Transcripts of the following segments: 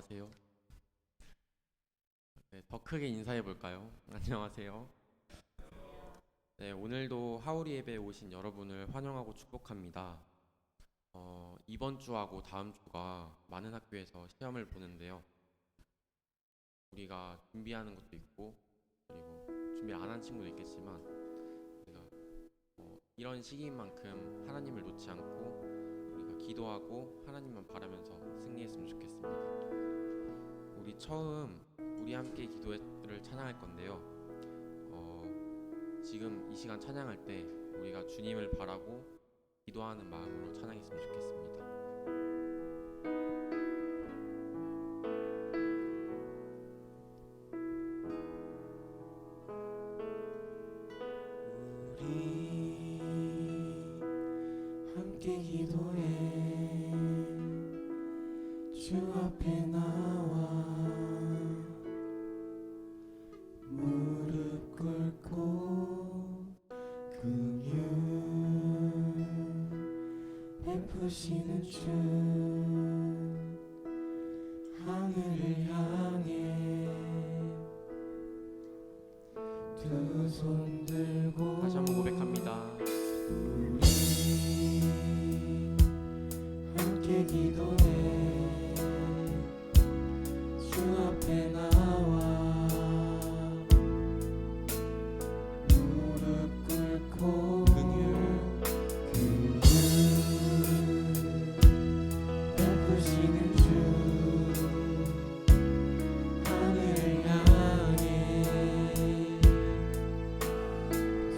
안녕하세요. 네, 더 크게 인사해 볼까요? 안녕하세요. 네, 오늘도 하우리 예배에 오신 여러분을 환영하고 축복합니다. 이번 주하고 다음 주가 많은 학교에서 시험을 보는데요. 우리가 준비하는 것도 있고, 그리고 준비 안 한 친구도 있겠지만, 우리가 이런 시기인 만큼 하나님을 놓지 않고 우리가 기도하고 하나님만 바라면서 승리했으면 좋겠습니다. 우리 처음 우리 함께 기도를 찬양할 건데요. 지금 이 시간 찬양할 때 우리가 주님을 바라고 기도하는 마음으로 찬양했으면 좋겠습니다. 우리 함께 기도해 주 앞에 나와 무릎 꿇고 긍휼 베푸시는 주 하늘을 향해 두 손 들고 다시 한번 고백합니다. 우리 함께 기도해 주 앞에 나와 무릎 꿇고 긍휼 베푸시는 주 하늘을 향해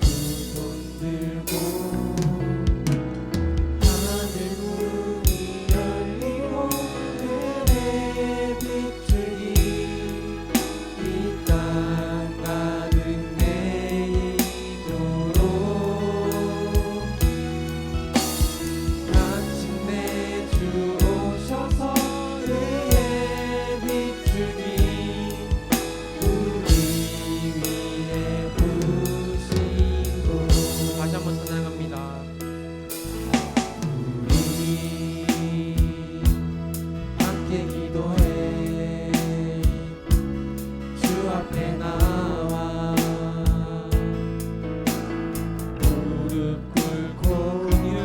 두 손 들고 하늘 문이 열리고 은혜의 빛들이 이 땅 가득 내리도록 마침내 주 오셔서 은혜의 빛들이 우리 위에 부시도록 다시 한번 찬양합니다. 우리 함께 기도해 주 앞에 나와 무릎 꿇고 긍휼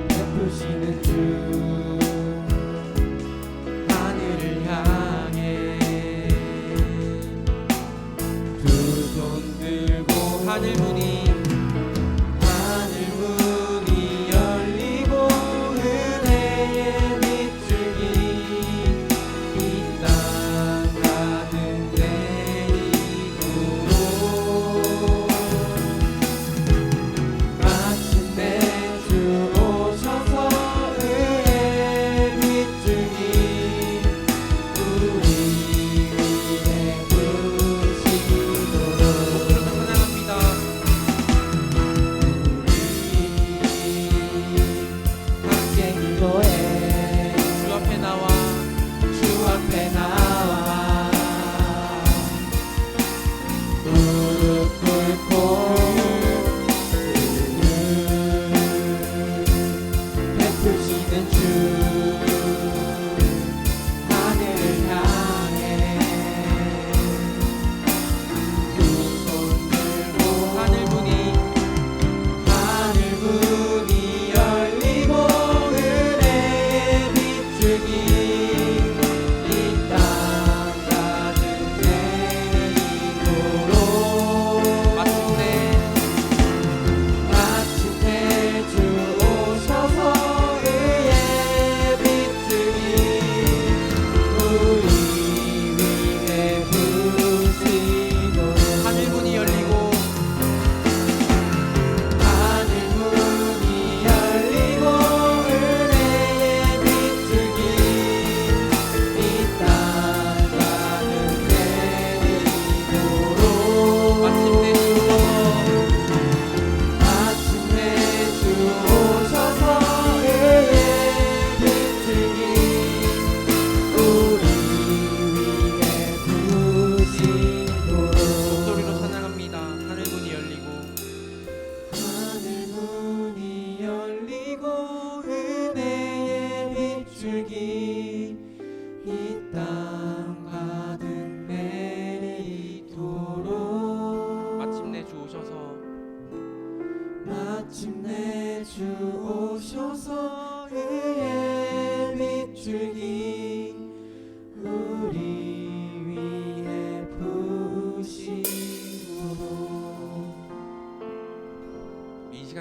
베푸시는 주 하늘을 향해 두 손 들고 하늘 문이 열리고 은혜의 빛줄기 이 땅 가득 내리도록 마침내 주 오셔서 은혜의 빛줄기 우리 위에 부시도록 찬양합니다.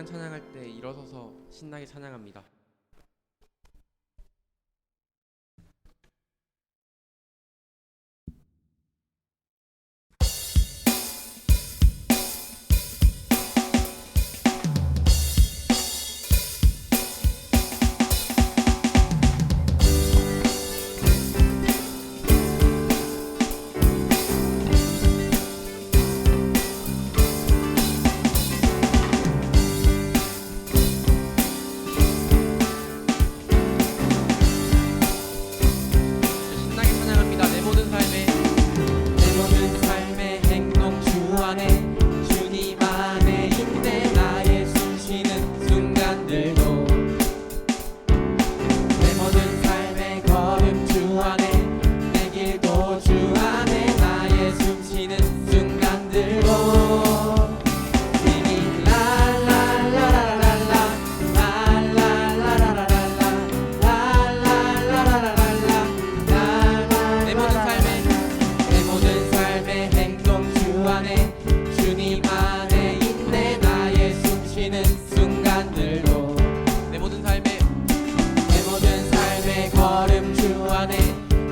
시간 찬양할 때 일어서서 신나게 찬양합니다. 신나게 찬양합니다. 내 모든 삶에 내 모든 삶의 행동 주 안에 주님 안에 있네. 나의 숨 쉬는 순간들도 내 모든 삶의 걸음 주 안에 내 길도 주 안에 나의 숨 쉬는 순간들도 내 모든 삶에 내 모든 삶의 행동 주 안에 주님 안에 있네. 나의 숨 쉬는 순간들도 내 모든 삶에 내 모든 삶의 걸음 주 안에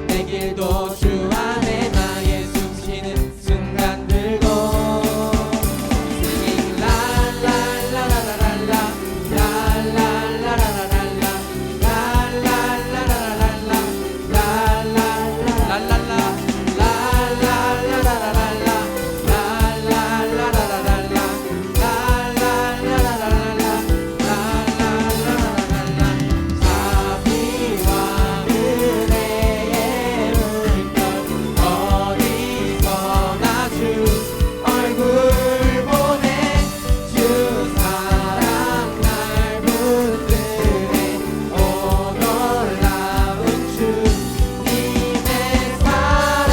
내 길도 주 안에 나의 숨 쉬는 순간들도 Singing la la la la la la la la la la la la la 자비와 은혜의 물결 어디서나 주 얼굴 보내 주 사랑 날 붙드네. 오 놀라운 주님의 사랑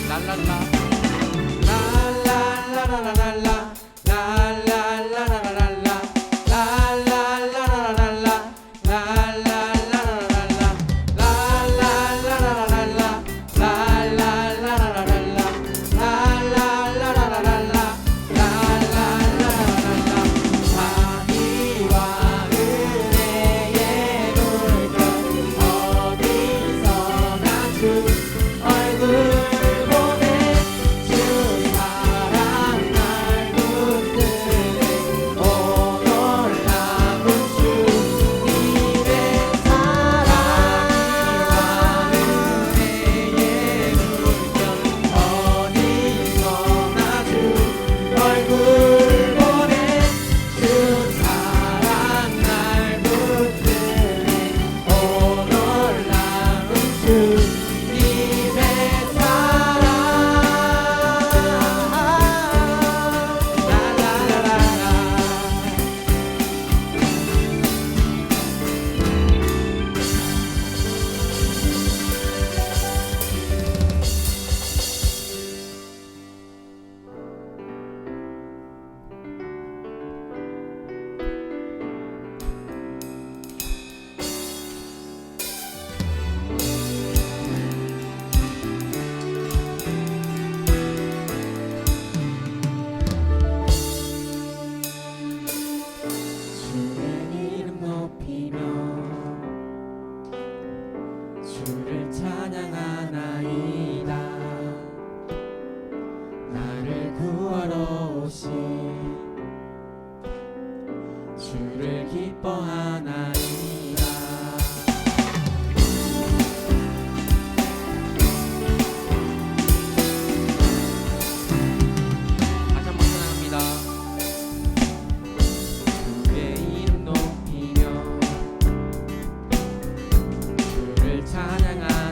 라라라라라라라 라라라라라라라 라라라라라라라 라라라라라라라 라라라라라라라 라라라라라라라 라라라라라라라 라라라라라라 자비와 은혜의 물결 어디서나 주 얼굴 보내 주 사랑 날 붙드네. 오 놀라운 주님의 사랑 자비와 은혜의 물결 어디서나 주 얼굴 보내 주 사랑 날 붙드네. 오 놀라운 주님의 사랑 라라라라라 주의 이름 높이며 주를 찬양하나이다. 나를 구하러 오신 주를 기뻐하나이다. 다시 한번 찬양합니다. 주의 이름 높이며 주를 찬양하나이다.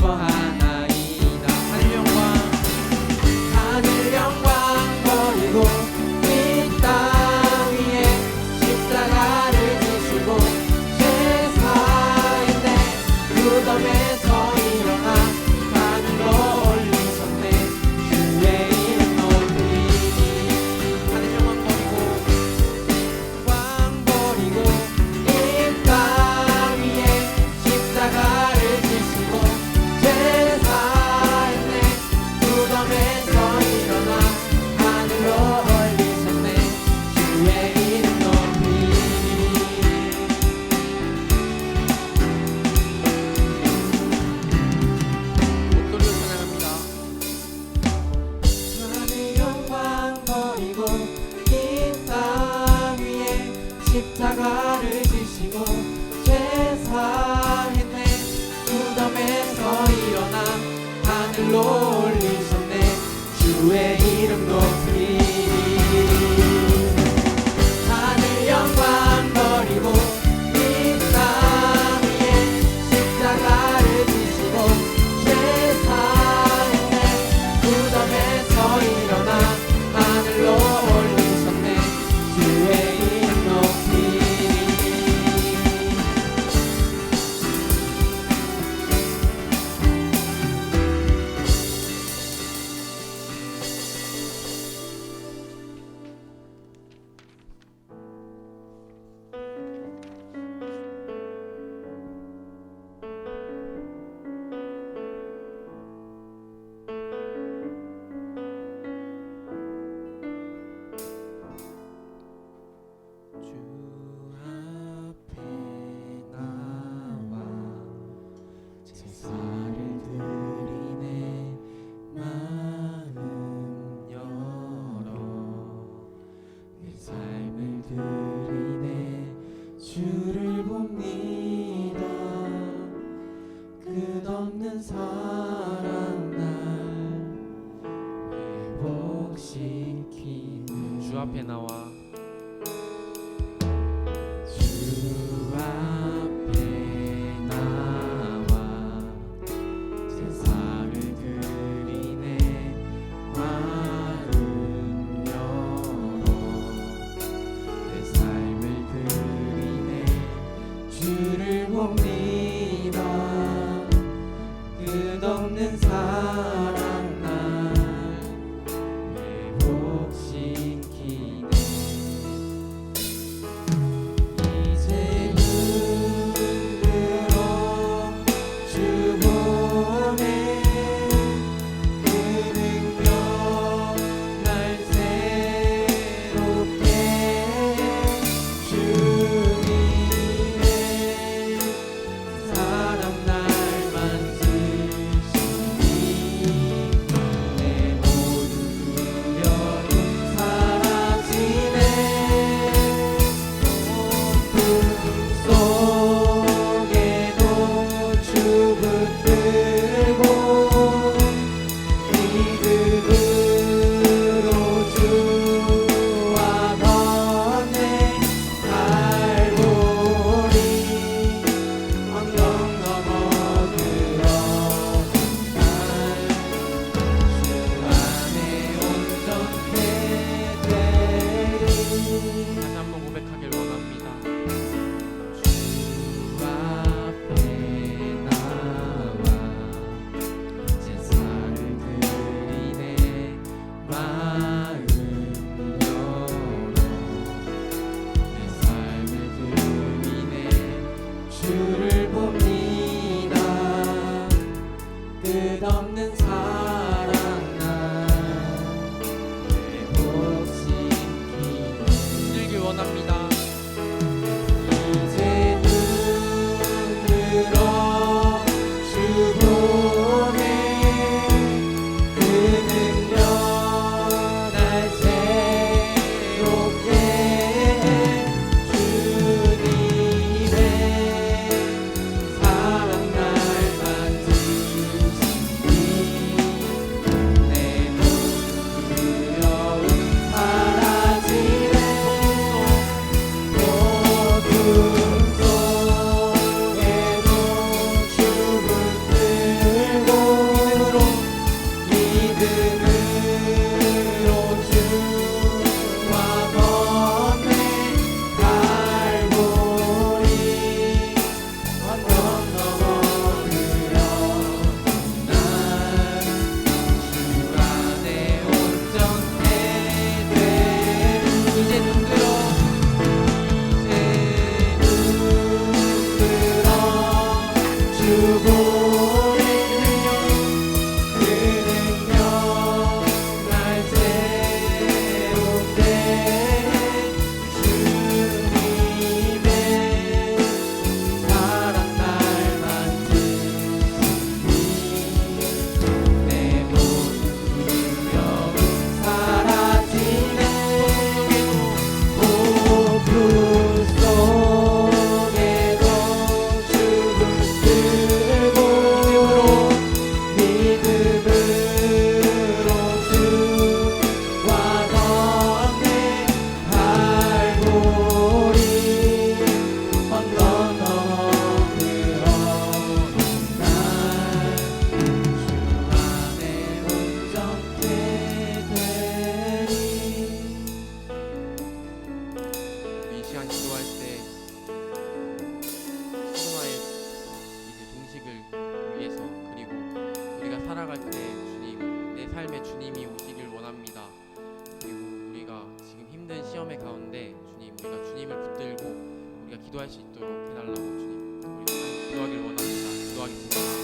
기뻐하나이다. 하늘 영광 버리고 이 땅 위에 십자가를 지시고 제사했네. 무덤에서 일어나 하늘로 올리셨네. 주의 이름 높이니. 하늘 영광 버리고 이 땅 위에 십자가를 지시고 제사했네. 무덤에서 일어나 하늘로 올리셨네. 주의 이름 높이니. 목소리로 찬양합니다. 하늘 영광 버리고 이 땅 위에 십자가를 지시고 제사했네. 무덤에서 일어나 하늘로 올리셨네. 주의 이름 높이니. 하늘 영광 버리고 이 땅 위에 십자가를 지시고 제사했네. 무덤에서 일어나 하늘로 올리셨네. 주의 이름 높이니. 주 앞에 나와 제사를 드리네. 마음 열어 내 삶을 드리네. 주를 봅니다. 끝없는 사랑 날 회복시키는 주 앞에 나와 주 앞에 나와 제사를 드리네. 마음 열어 내 삶을 드리네. 주를 봅니다. 끝없는 사랑 날 회복시키네. 이제 눈으로 주 보네. 그 능력 날 새롭게 주님의 사랑 날 만지시니. 내 모든 두려움 사라지네. 높은 속에도 주 붙들고 믿음으로 주와 걷네. 갈보리 언덕 넘어 들어선 날 주 안에 온전해 되리. 다시 한번 고백하길 원합니다. 주 앞에 나와 제사를 드리네. 마음 열어 내 삶을 드리네. 주를 봅니다. 끝없는 사랑 날 회복시키네. 힘들길 원합니다. 이제 눈으로 주 보네. 그 능력 날 새롭게 주님의 사랑 날 만지시니. 살아갈 때 주님, 내 삶에 주님이 오시길 원합니다. 그리고 우리가 지금 힘든 시험의 가운데 주님, 우리가 주님을 붙들고 우리가 기도할 수 있도록 해달라고 주님, 우리가 기도하길 원합니다. 기도하겠습니다.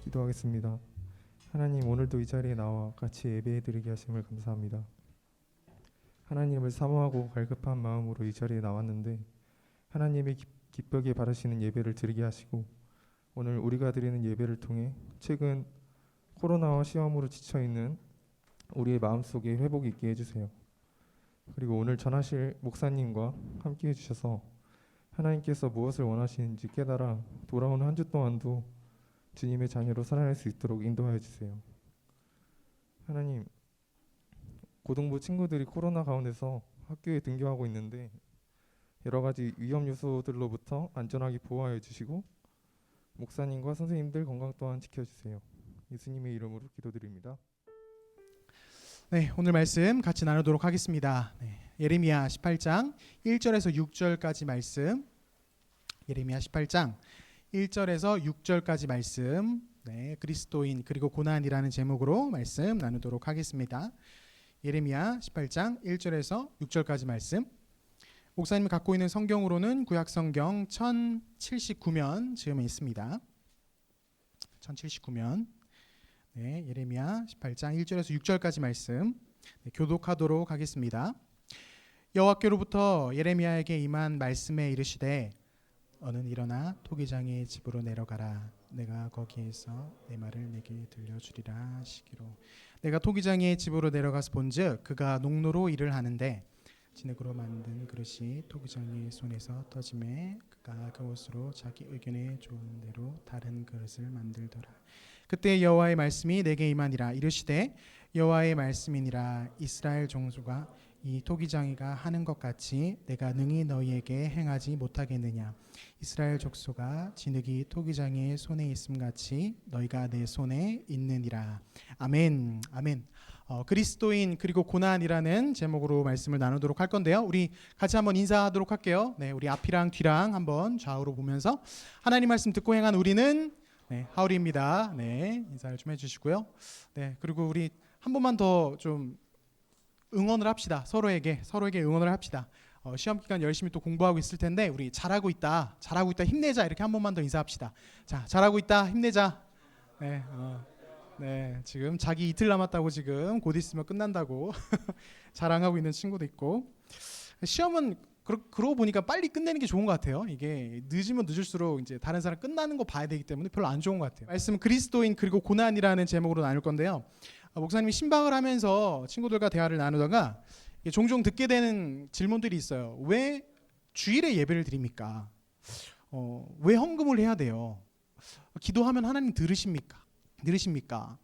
기도하겠습니다. 하나님, 오늘도 이 자리에 나와 같이 예배드리게 하심을 감사합니다. 하나님을 사모하고 갈급한 마음으로 이 자리에 나왔는데 하나님의 기쁘게 바라시는 예배를 드리게 하시고, 오늘 우리가 드리는 예배를 통해 최근 코로나와 시험으로 지쳐있는 우리의 마음속에 회복이 있게 해주세요. 그리고 오늘 전하실 목사님과 함께 해주셔서 하나님께서 무엇을 원하시는지 깨달아 돌아오는 한 주 동안도 주님의 자녀로 살아갈 수 있도록 인도하여 주세요. 하나님, 고등부 친구들이 코로나 가운데서 학교에 등교하고 있는데 여러 가지 위험 요소들로부터 안전하게 보호하여 주시고, 목사님과 선생님들 건강 또한 지켜주세요. 예수님의 이름으로 기도드립니다. 네, 오늘 말씀 같이 나누도록 하겠습니다. 예레미야 18장 1절에서 6절까지 말씀. 예레미야 18장 1절에서 6절까지 말씀. 그리스도인 그리고 고난이라는 제목으로 말씀 나누도록 하겠습니다. 예레미야 18장 1절에서 6절까지 말씀. 목사님이 갖고 있는 성경으로는 구약성경 1079면 즈음에 있습니다. 1079면. 예레미야 18장 1절에서 6절까지 말씀 교독하도록 하겠습니다. 여호와께로부터 예레미야에게 임한 말씀에 이르시되, 너는 일어나 토기장의 집으로 내려가라. 내가 거기에서 내 말을 내게 들려주리라 하시기로. 내가 토기장의 집으로 내려가서 본즉 그가 농로로 일을 하는데 진흙으로 만든 그릇이 토기장의 손에서 터짐에 그가 그것으로 자기 의견에 좋은 대로 다른 그릇을 만들더라. 그때 여호와의 말씀이 내게 임하니라. 이르시되, 여호와의 말씀이니라. 이스라엘 종수가 이 토기장이가 하는 것 같이 내가 능히 너희에게 행하지 못하겠느냐. 이스라엘 족속아, 진흙이 토기장의 손에 있음 같이 너희가 내 손에 있느니라. 아멘. 아멘. 그리스도인 그리고 고난이라는 제목으로 말씀을 나누도록 할 건데요. 우리 같이 한번 인사하도록 할게요. 우리 앞이랑 뒤랑 한번 좌우로 보면서 하나님 말씀 듣고 행한 우리는 하울입니다. 인사를 좀 해주시고요. 그리고 우리 한 번만 더 좀 응원을 합시다. 서로에게 응원을 합시다. 시험 기간 열심히 또 공부하고 있을 텐데 우리 잘하고 있다, 힘내자, 이렇게 한 번만 더 인사합시다. 자, 잘하고 있다, 힘내자. 지금 자기 이틀 남았다고, 지금 곧 있으면 끝난다고 자랑하고 있는 친구도 있고. 시험은 그러고 보니까 빨리 끝내는 게 좋은 것 같아요. 이게 늦으면 늦을수록 이제 다른 사람 끝나는 거 봐야 되기 때문에 별로 안 좋은 것 같아요. 말씀 그리스도인 그리고 고난이라는 제목으로 나눌 건데요. 목사님이 신방을 하면서 친구들과 대화를 나누다가 종종 듣게 되는 질문들이 있어요. 왜 주일에 예배를 드립니까? 왜 헌금을 해야 돼요? 기도하면 하나님 들으십니까?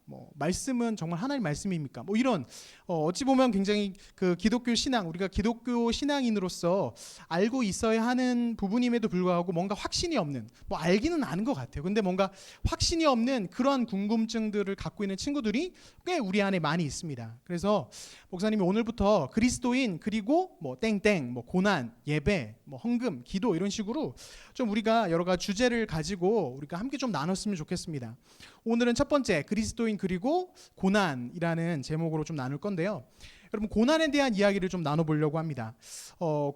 뭐 말씀은 정말 하나님 말씀입니까? 뭐 이런 어찌 보면 굉장히 그 기독교 신앙, 우리가 기독교 신앙인으로서 알고 있어야 하는 부분임에도 불구하고 뭔가 확신이 없는, 뭐 알기는 아는 것 같아요. 근데 뭔가 확신이 없는 그런 궁금증들을 갖고 있는 친구들이 꽤 우리 안에 많이 있습니다. 그래서 목사님이 오늘부터 그리스도인 그리고 뭐 땡땡, 뭐 고난, 예배, 뭐 헌금, 기도 이런 식으로 좀 우리가 여러 가지 주제를 가지고 우리가 함께 좀 나눴으면 좋겠습니다. 오늘은 첫 번째 그리스도인 그리고 고난이라는 제목으로 좀 나눌 건데요. 여러분, 고난에 대한 이야기를 좀 나눠보려고 합니다.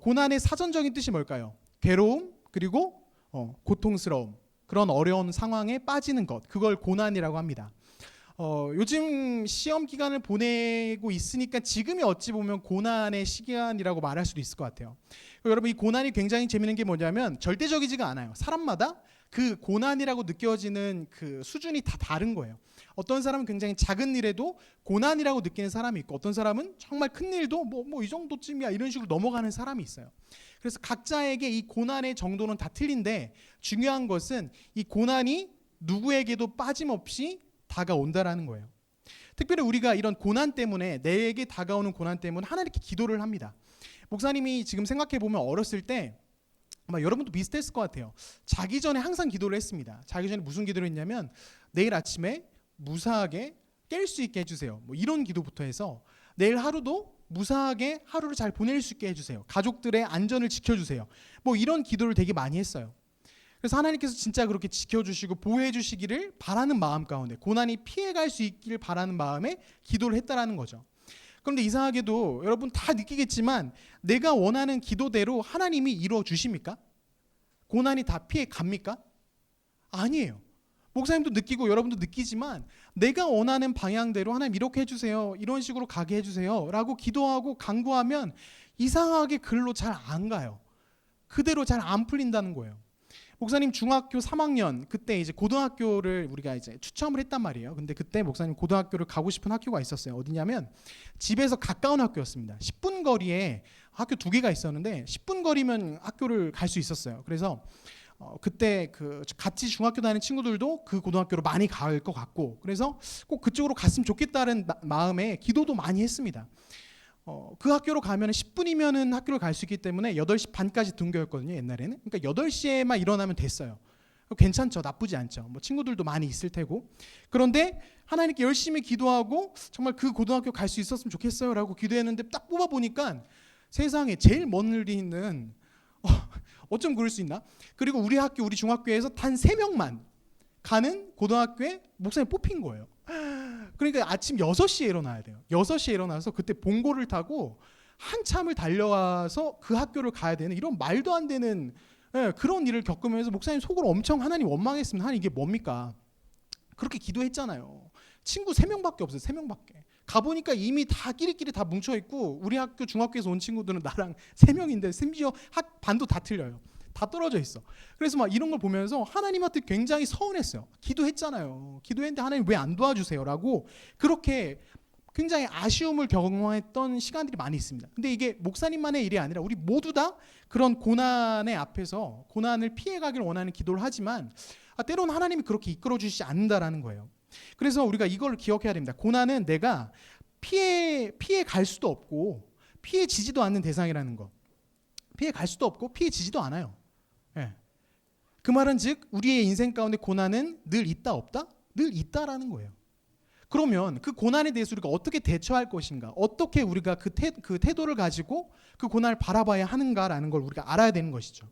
고난의 사전적인 뜻이 뭘까요? 괴로움 그리고 고통스러움, 그런 어려운 상황에 빠지는 것, 그걸 고난이라고 합니다. 요즘 시험 기간을 보내고 있으니까 지금이 어찌 보면 고난의 시간이라고 말할 수도 있을 것 같아요. 여러분, 이 고난이 굉장히 재밌는 게 뭐냐면 절대적이지가 않아요. 사람마다 그 고난이라고 느껴지는 그 수준이 다 다른 거예요. 어떤 사람은 굉장히 작은 일에도 고난이라고 느끼는 사람이 있고, 어떤 사람은 정말 큰 일도 뭐 이 정도쯤이야 이런 식으로 넘어가는 사람이 있어요. 그래서 각자에게 이 고난의 정도는 다 틀린데, 중요한 것은 이 고난이 누구에게도 빠짐없이 다가온다라는 거예요. 특별히 우리가 이런 고난 때문에, 내게 다가오는 고난 때문에 하나님께 기도를 합니다. 목사님이 지금 생각해 보면 어렸을 때 아마 여러분도 비슷했을 것 같아요. 자기 전에 항상 기도를 했습니다. 자기 전에 무슨 기도를 했냐면 내일 아침에 무사하게 깰 수 있게 해주세요. 뭐 이런 기도부터 해서 내일 하루도 무사하게 하루를 잘 보낼 수 있게 해주세요. 가족들의 안전을 지켜주세요. 뭐 이런 기도를 되게 많이 했어요. 그래서 하나님께서 진짜 그렇게 지켜주시고 보호해 주시기를 바라는 마음 가운데, 고난이 피해갈 수 있기를 바라는 마음에 기도를 했다라는 거죠. 그런데 이상하게도 여러분 다 느끼겠지만 내가 원하는 기도대로 하나님이 이루어 주십니까? 고난이 다 피해 갑니까? 아니에요. 목사님도 느끼고 여러분도 느끼지만 내가 원하는 방향대로 하나님 이렇게 해주세요, 이런 식으로 가게 해주세요 라고 기도하고 간구하면 이상하게 글로 잘 안 가요. 그대로 잘 안 풀린다는 거예요. 목사님 중학교 3학년 그때 이제 고등학교를 우리가 이제 추첨을 했단 말이에요. 근데 그때 목사님 고등학교를 가고 싶은 학교가 있었어요. 어디냐면 집에서 가까운 학교였습니다. 10분 거리에 학교 2개가 있었는데 10분 거리면 학교를 갈 수 있었어요. 그래서 그때 그 같이 중학교 다니는 친구들도 그 고등학교로 많이 갈 것 같고, 그래서 꼭 그쪽으로 갔으면 좋겠다는 마음에 기도도 많이 했습니다. 그 학교로 가면 10분이면은 학교를 갈 수 있기 때문에 8시 반까지 등교였거든요, 옛날에는. 그러니까 8시에만 일어나면 됐어요. 괜찮죠, 나쁘지 않죠. 뭐 친구들도 많이 있을 테고. 그런데 하나님께 열심히 기도하고 정말 그 고등학교 갈 수 있었으면 좋겠어요라고 기도했는데 딱 뽑아 보니까 세상에 제일 멀리 있는 어쩜 그럴 수 있나? 그리고 우리 학교, 우리 중학교에서 단 3명만 가는 고등학교에 목사님이 뽑힌 거예요. 그러니까 아침 6시에 일어나야 돼요. 6시에 일어나서 그때 봉고를 타고 한참을 달려와서 그 학교를 가야 되는 이런 말도 안 되는 그런 일을 겪으면서 목사님 속으로 엄청 하나님 원망했습니다. 하나님 이게 뭡니까? 그렇게 기도했잖아요. 친구 3명밖에 없어요. 3명밖에. 가보니까 이미 다 끼리끼리 다 뭉쳐있고 우리 학교 중학교에서 온 친구들은 나랑 3명인데 심지어 반도 다 틀려요. 다 떨어져 있어. 그래서 막 이런 걸 보면서 하나님한테 굉장히 서운했어요. 기도했잖아요. 기도했는데 하나님 왜 안 도와주세요라고 그렇게 굉장히 아쉬움을 경험했던 시간들이 많이 있습니다. 근데 이게 목사님만의 일이 아니라 우리 모두 다 그런 고난의 앞에서 고난을 피해가길 원하는 기도를 하지만 때로는 하나님이 그렇게 이끌어 주시지 않는다라는 거예요. 그래서 우리가 이걸 기억해야 됩니다. 고난은 내가 피해 갈 수도 없고 피해지지도 않는 대상이라는 거. 피해 갈 수도 없고 피해지지도 않아요. 예. 그 말은 즉 우리의 인생 가운데 고난은 늘 있다 없다? 늘 있다라는 거예요. 그러면 그 고난에 대해서 우리가 어떻게 대처할 것인가? 어떻게 우리가 그 태도를 가지고 그 고난을 바라봐야 하는가라는 걸 우리가 알아야 되는 것이죠.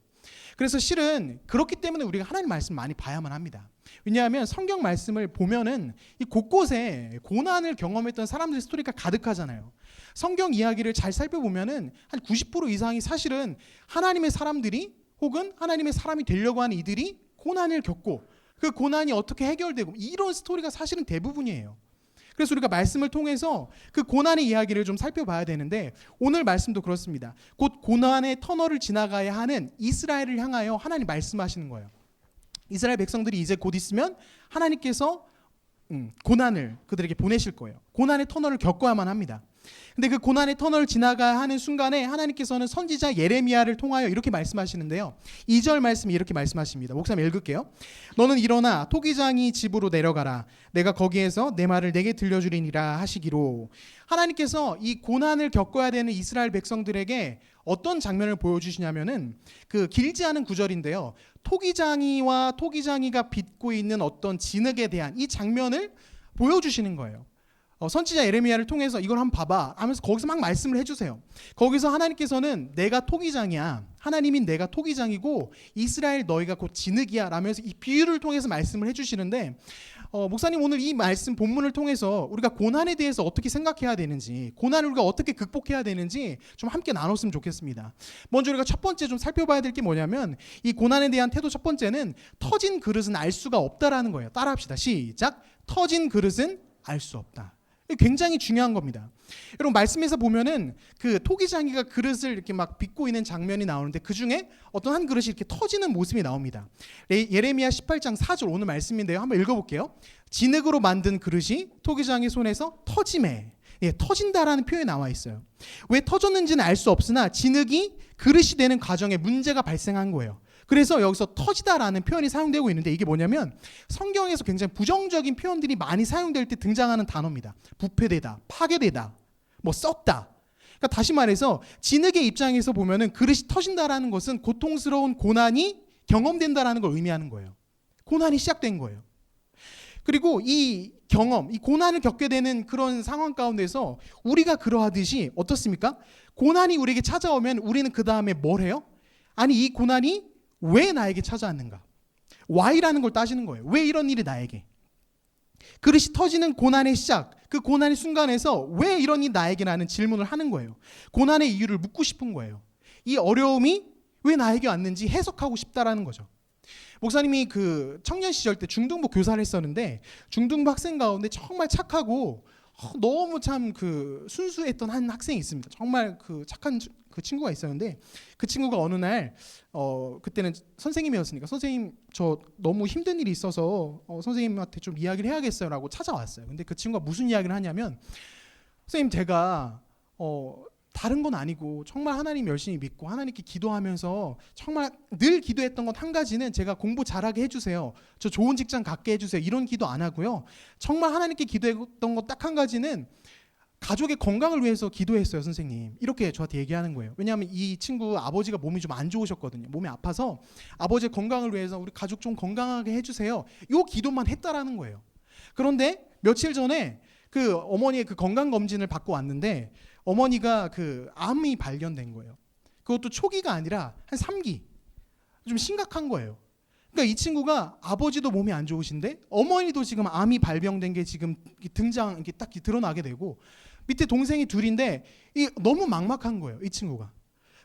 그래서 실은 그렇기 때문에 우리가 하나님 말씀 많이 봐야만 합니다. 왜냐하면 성경 말씀을 보면은 이 곳곳에 고난을 경험했던 사람들의 스토리가 가득하잖아요. 성경 이야기를 잘 살펴보면은 한 90% 이상이 사실은 하나님의 사람들이 혹은 하나님의 사람이 되려고 하는 이들이 고난을 겪고 그 고난이 어떻게 해결되고 이런 스토리가 사실은 대부분이에요. 그래서 우리가 말씀을 통해서 그 고난의 이야기를 좀 살펴봐야 되는데 오늘 말씀도 그렇습니다. 곧 고난의 터널을 지나가야 하는 이스라엘을 향하여 하나님 말씀하시는 거예요. 이스라엘 백성들이 이제 곧 있으면 하나님께서 고난을 그들에게 보내실 거예요. 고난의 터널을 겪어야만 합니다. 근데 그 고난의 터널을 지나가야 하는 순간에 하나님께서는 선지자 예레미야를 통하여 이렇게 말씀하시는데요. 2절 말씀이 이렇게 말씀하십니다. 목사님 읽을게요. 너는 일어나 토기장이 집으로 내려가라. 내가 거기에서 내 말을 내게 들려주리니라 하시기로. 하나님께서 이 고난을 겪어야 되는 이스라엘 백성들에게 어떤 장면을 보여주시냐면은 그 길지 않은 구절인데요. 토기장이와 토기장이가 빚고 있는 어떤 진흙에 대한 이 장면을 보여주시는 거예요. 선지자 예레미야를 통해서 이걸 한번 봐봐 하면서 거기서 막 말씀을 해주세요. 거기서 하나님께서는 내가 토기장이야, 하나님인 내가 토기장이고 이스라엘 너희가 곧 진흙이야 라면서 이 비유를 통해서 말씀을 해주시는데 목사님 오늘 이 말씀 본문을 통해서 우리가 고난에 대해서 어떻게 생각해야 되는지, 고난을 우리가 어떻게 극복해야 되는지 좀 함께 나눴으면 좋겠습니다. 먼저 우리가 첫 번째 좀 살펴봐야 될 게 뭐냐면 이 고난에 대한 태도 첫 번째는 터진 그릇은 알 수가 없다라는 거예요. 따라합시다. 시작. 터진 그릇은 알 수 없다. 굉장히 중요한 겁니다. 여러분 말씀에서 보면은 그 토기장이가 그릇을 이렇게 막 빚고 있는 장면이 나오는데 그 중에 어떤 한 그릇이 이렇게 터지는 모습이 나옵니다. 예레미야 18장 4절 오늘 말씀인데요. 한번 읽어볼게요. 진흙으로 만든 그릇이 토기장의 손에서 터짐에, 터진다라는 표현이 나와 있어요. 왜 터졌는지는 알 수 없으나 진흙이 그릇이 되는 과정에 문제가 발생한 거예요. 그래서 여기서 터지다라는 표현이 사용되고 있는데 이게 뭐냐면 성경에서 굉장히 부정적인 표현들이 많이 사용될 때 등장하는 단어입니다. 부패되다, 파괴되다, 뭐 썩다. 그러니까 다시 말해서 진흙의 입장에서 보면은 그릇이 터진다라는 것은 고통스러운 고난이 경험된다라는 걸 의미하는 거예요. 고난이 시작된 거예요. 그리고 이 경험, 이 고난을 겪게 되는 그런 상황 가운데서 우리가 그러하듯이 어떻습니까? 고난이 우리에게 찾아오면 우리는 그 다음에 뭘 해요? 아니 이 고난이 왜 나에게 찾아왔는가? why라는 걸 따지는 거예요. 왜 이런 일이 나에게? 그릇이 터지는 고난의 시작, 그 고난의 순간에서 왜 이런 일이 나에게라는 질문을 하는 거예요. 고난의 이유를 묻고 싶은 거예요. 이 어려움이 왜 나에게 왔는지 해석하고 싶다라는 거죠. 목사님이 그 청년 시절 때 중등부 교사를 했었는데 중등부 학생 가운데 정말 착하고 너무 참 그 순수했던 한 학생이 있습니다. 정말 그 착한 그 친구가 있었는데 그 친구가 어느 날 그때는 선생님이었으니까 선생님 저 너무 힘든 일이 있어서 선생님한테 좀 이야기를 해야겠어요라고 찾아왔어요. 근데 그 친구가 무슨 이야기를 하냐면 선생님 제가 다른 건 아니고 정말 하나님 열심히 믿고 하나님께 기도하면서 정말 늘 기도했던 건 한 가지는 제가 공부 잘하게 해주세요. 저 좋은 직장 갖게 해주세요. 이런 기도 안 하고요. 정말 하나님께 기도했던 거 딱 한 가지는 가족의 건강을 위해서 기도했어요, 선생님. 이렇게 저한테 얘기하는 거예요. 왜냐하면 이 친구 아버지가 몸이 좀 안 좋으셨거든요. 몸이 아파서 아버지의 건강을 위해서 우리 가족 좀 건강하게 해주세요. 이 기도만 했다라는 거예요. 그런데 며칠 전에 그 어머니의 그 건강 검진을 받고 왔는데 어머니가 그 암이 발견된 거예요. 그것도 초기가 아니라 한 3기. 좀 심각한 거예요. 그러니까 이 친구가 아버지도 몸이 안 좋으신데 어머니도 지금 암이 발병된 게 지금 등장 이게 딱 드러나게 되고 밑에 동생이 둘인데 이 너무 막막한 거예요, 이 친구가.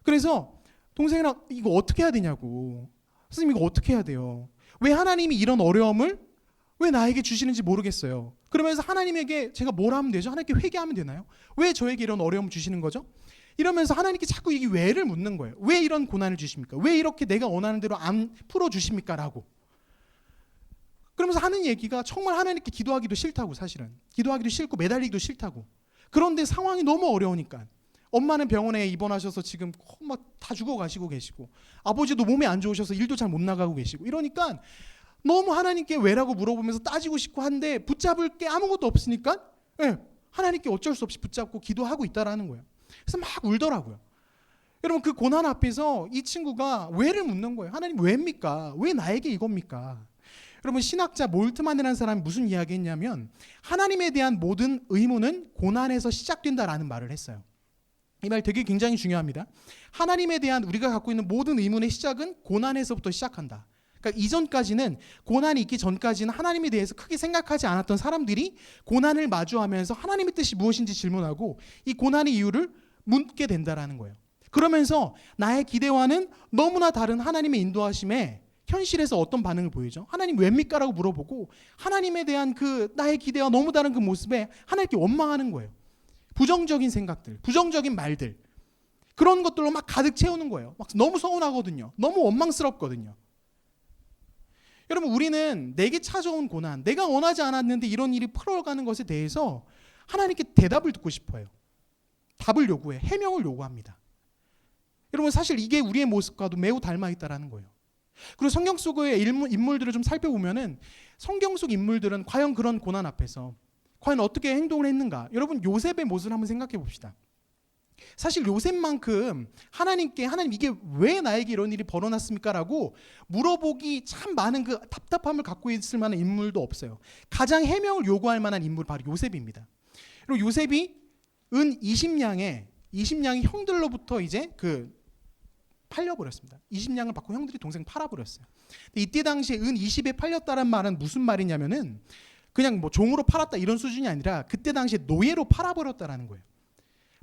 그래서 동생이랑 이거 어떻게 해야 되냐고. 선생님 이거 어떻게 해야 돼요? 왜 하나님이 이런 어려움을 왜 나에게 주시는지 모르겠어요. 그러면서 하나님에게 제가 뭘 하면 되죠? 하나님께 회개하면 되나요? 왜 저에게 이런 어려움을 주시는 거죠? 이러면서 하나님께 자꾸 이게 왜를 묻는 거예요. 왜 이런 고난을 주십니까? 왜 이렇게 내가 원하는 대로 안 풀어주십니까? 라고. 그러면서 하는 얘기가 정말 하나님께 기도하기도 싫다고 사실은. 기도하기도 싫고 매달리기도 싫다고. 그런데 상황이 너무 어려우니까. 엄마는 병원에 입원하셔서 지금 막 다 죽어가시고 계시고 아버지도 몸이 안 좋으셔서 일도 잘 못 나가고 계시고 이러니까 너무 하나님께 왜라고 물어보면서 따지고 싶고 한데 붙잡을 게 아무것도 없으니까 하나님께 어쩔 수 없이 붙잡고 기도하고 있다라는 거예요. 그래서 막 울더라고요. 여러분 그 고난 앞에서 이 친구가 왜를 묻는 거예요. 하나님 왜입니까? 왜 나에게 이겁니까? 여러분 신학자 몰트만이라는 사람이 무슨 이야기 했냐면 하나님에 대한 모든 의문은 고난에서 시작된다라는 말을 했어요. 이 말 되게 굉장히 중요합니다. 하나님에 대한 우리가 갖고 있는 모든 의문의 시작은 고난에서부터 시작한다. 그러니까 이전까지는 고난이 있기 전까지는 하나님에 대해서 크게 생각하지 않았던 사람들이 고난을 마주하면서 하나님의 뜻이 무엇인지 질문하고 이 고난의 이유를 묻게 된다라는 거예요. 그러면서 나의 기대와는 너무나 다른 하나님의 인도하심에 현실에서 어떤 반응을 보이죠? 하나님 왜입니까? 라고 물어보고 하나님에 대한 그 나의 기대와 너무 다른 그 모습에 하나님께 원망하는 거예요. 부정적인 생각들, 부정적인 말들 그런 것들로 막 가득 채우는 거예요. 막 너무 서운하거든요. 너무 원망스럽거든요. 여러분 우리는 내게 찾아온 고난, 내가 원하지 않았는데 이런 일이 풀어가는 것에 대해서 하나님께 대답을 듣고 싶어요. 답을 요구해, 해명을 요구합니다. 여러분 사실 이게 우리의 모습과도 매우 닮아 있다라는 거예요. 그리고 성경 속의 인물들을 좀 살펴보면은 성경 속 인물들은 과연 그런 고난 앞에서 과연 어떻게 행동을 했는가? 여러분 요셉의 모습을 한번 생각해 봅시다. 사실 요셉만큼 하나님께 하나님 이게 왜 나에게 이런 일이 벌어났습니까? 라고 물어보기 참 많은 그 답답함을 갖고 있을 만한 인물도 없어요. 가장 해명을 요구할 만한 인물 바로 요셉입니다. 그리고 요셉이 은 20냥이 형들로부터 이제 그 팔려버렸습니다. 20냥을 받고 형들이 동생 팔아버렸어요. 이때 당시에 은 20에 팔렸다는 말은 무슨 말이냐면은 그냥 뭐 종으로 팔았다 이런 수준이 아니라 그때 당시에 노예로 팔아버렸다라는 거예요.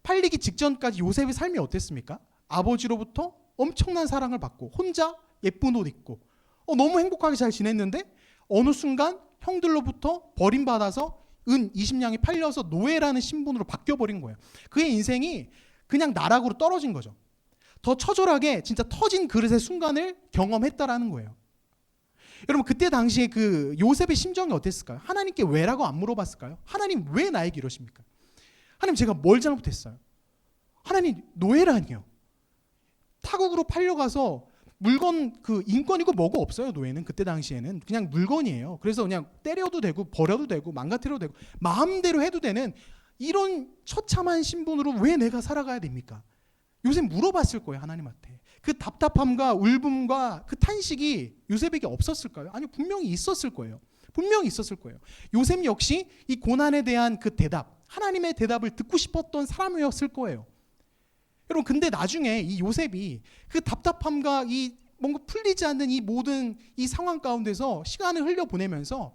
팔리기 직전까지 요셉의 삶이 어땠습니까? 아버지로부터 엄청난 사랑을 받고 혼자 예쁜 옷 입고 너무 행복하게 잘 지냈는데 어느 순간 형들로부터 버림받아서 은 20냥이 팔려서 노예라는 신분으로 바뀌어버린 거예요. 그의 인생이 그냥 나락으로 떨어진 거죠. 더 처절하게 진짜 터진 그릇의 순간을 경험했다라는 거예요. 여러분 그때 당시에 그 요셉의 심정이 어땠을까요? 하나님께 왜라고 안 물어봤을까요? 하나님 왜 나에게 이러십니까? 하나님 제가 뭘 잘못했어요? 하나님 노예라니요. 타국으로 팔려가서 물건 그 인권이고 뭐고 없어요. 노예는 그때 당시에는 그냥 물건이에요. 그래서 그냥 때려도 되고 버려도 되고 망가뜨려도 되고 마음대로 해도 되는 이런 처참한 신분으로 왜 내가 살아가야 됩니까? 요셉 물어봤을 거예요. 하나님한테. 그 답답함과 울분과 그 탄식이 요셉에게 없었을까요? 아니요, 분명히 있었을 거예요. 분명히 있었을 거예요. 요셉 역시 이 고난에 대한 그 대답, 하나님의 대답을 듣고 싶었던 사람이었을 거예요. 여러분, 근데 나중에 이 요셉이 그 답답함과 이 뭔가 풀리지 않는 이 모든 이 상황 가운데서 시간을 흘려보내면서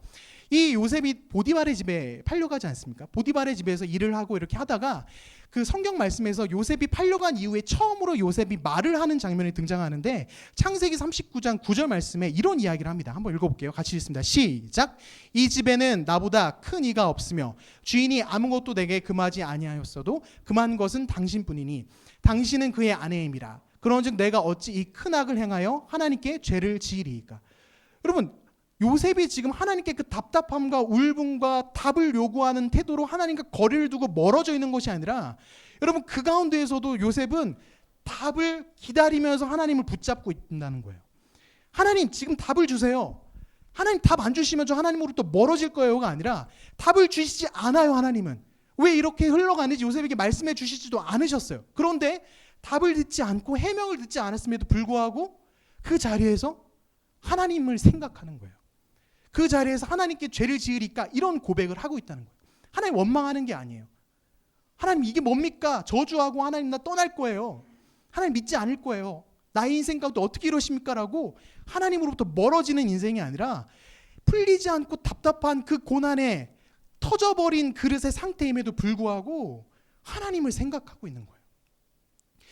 이 요셉이 보디발의 집에 팔려가지 않습니까? 보디발의 집에서 일을 하고 이렇게 하다가 그 성경 말씀에서 요셉이 팔려간 이후에 처음으로 요셉이 말을 하는 장면이 등장하는데 창세기 39장 9절 말씀에 이런 이야기를 합니다. 한번 읽어볼게요. 같이 읽습니다. 시작. 이 집에는 나보다 큰 이가 없으며 주인이 아무것도 내게 금하지 아니하였어도 금한 것은 당신뿐이니 당신은 그의 아내임이라. 그런즉 내가 어찌 이 큰 악을 행하여 하나님께 죄를 지으리이까. 여러분, 요셉이 지금 하나님께 그 답답함과 울분과 답을 요구하는 태도로 하나님과 거리를 두고 멀어져 있는 것이 아니라, 여러분, 그 가운데에서도 요셉은 답을 기다리면서 하나님을 붙잡고 있다는 거예요. 하나님, 지금 답을 주세요. 하나님, 답 안 주시면 저 하나님으로부터 멀어질 거예요가 아니라 답을 주시지 않아요. 하나님은 왜 이렇게 흘러가는지 요셉에게 말씀해 주시지도 않으셨어요. 그런데 답을 듣지 않고 해명을 듣지 않았음에도 불구하고 그 자리에서 하나님을 생각하는 거예요. 그 자리에서 하나님께 죄를 지으리까 이런 고백을 하고 있다는 거예요. 하나님 원망하는 게 아니에요. 하나님, 이게 뭡니까? 저주하고 하나님 나 떠날 거예요. 하나님 믿지 않을 거예요. 나의 인생 가운데 어떻게 이러십니까? 라고 하나님으로부터 멀어지는 인생이 아니라 풀리지 않고 답답한 그 고난에 터져버린 그릇의 상태임에도 불구하고 하나님을 생각하고 있는 거예요.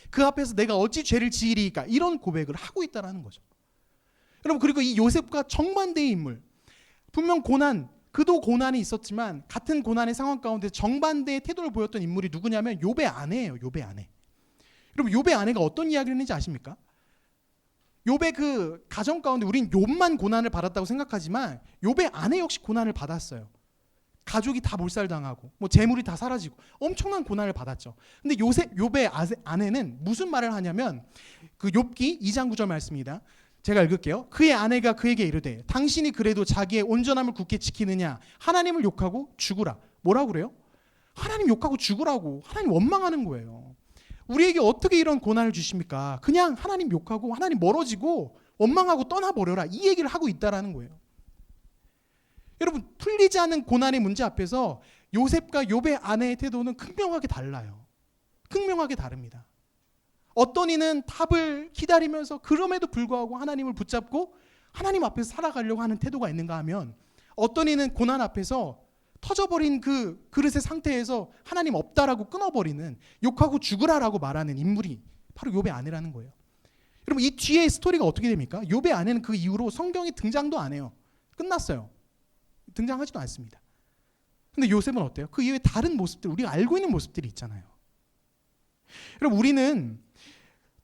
그 앞에서 내가 어찌 죄를 지으리까 이런 고백을 하고 있다는 거죠. 여러분, 그리고 이 요셉과 정반대의 인물, 분명 고난, 그도 고난이 있었지만 같은 고난의 상황 가운데 정반대의 태도를 보였던 인물이 누구냐면 욥의 아내예요. 욥의 아내. 여러분, 욥의 아내가 어떤 이야기를 했는지 아십니까? 욥의 그 가정 가운데 우린 욥만 고난을 받았다고 생각하지만 욥의 아내 역시 고난을 받았어요. 가족이 다 몰살당하고 뭐 재물이 다 사라지고 엄청난 고난을 받았죠. 근데 욥의 아내는 무슨 말을 하냐면 그 욥기 2장 9절 말씀입니다. 제가 읽을게요. 그의 아내가 그에게 이르되 당신이 그래도 자기의 온전함을 굳게 지키느냐 하나님을 욕하고 죽으라. 뭐라고 그래요? 하나님 욕하고 죽으라고. 하나님 원망하는 거예요. 우리에게 어떻게 이런 고난을 주십니까? 그냥 하나님 욕하고 하나님 멀어지고 원망하고 떠나버려라. 이 얘기를 하고 있다라는 거예요. 여러분, 풀리지 않는 고난의 문제 앞에서 요셉과 욥의 아내의 태도는 극명하게 달라요. 극명하게 다릅니다. 어떤 이는 답을 기다리면서 그럼에도 불구하고 하나님을 붙잡고 하나님 앞에서 살아가려고 하는 태도가 있는가 하면 어떤 이는 고난 앞에서 터져버린 그 그릇의 상태에서 하나님 없다라고 끊어버리는 욕하고 죽으라라고 말하는 인물이 바로 욥의 아내라는 거예요. 여러분, 이 뒤에 스토리가 어떻게 됩니까? 욥의 아내는 그 이후로 성경에 등장도 안 해요. 끝났어요. 등장하지도 않습니다. 근데 요셉은 어때요? 그 이후에 다른 모습들, 우리가 알고 있는 모습들이 있잖아요. 여러분, 우리는